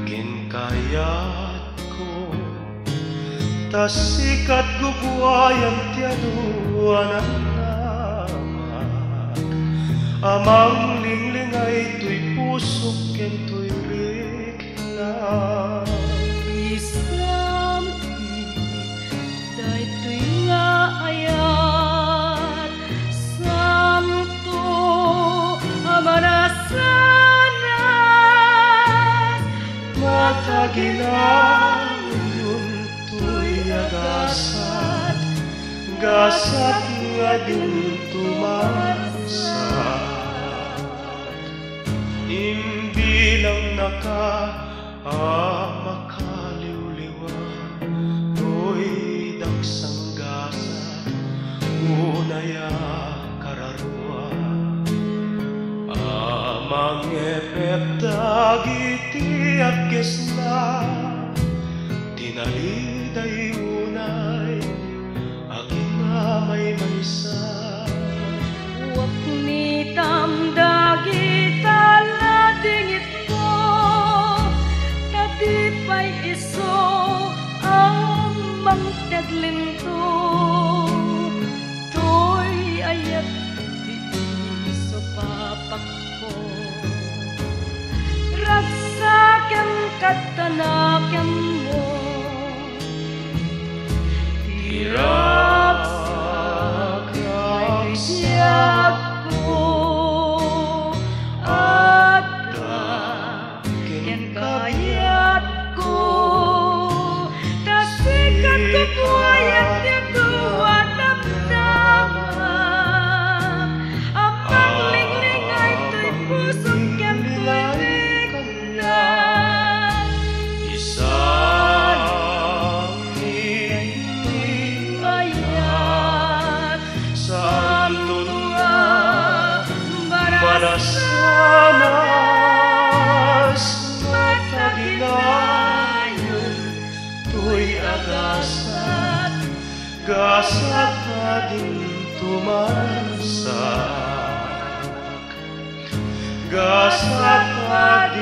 Ginkayat ko tasikat gubuayan tiyaduan ang namak amang linglingay tuy pusok ken tuy rikna isam day tuy nga ayat samto amanasanas mataginayun tuy agasat gasat nga din tumansat imbilang makaliwliwa to'y daksang gasat unaya kararwa amang epeptagiti at gesna tinaliday unay aging may maysa wak ni tamdagi taladingit mo tatipay iso ang mangtaglinto to'y ayat di iso papak ko ragsakem katanakem mo Tirak siap ko ada ken kayat ko tasikat ko buayat itu adap-dapat apang linglingay tuy pusok ken tuy rikna isang ayat santo na barasanas mataginayon tuy agasat gasat na din tumansak gasat na din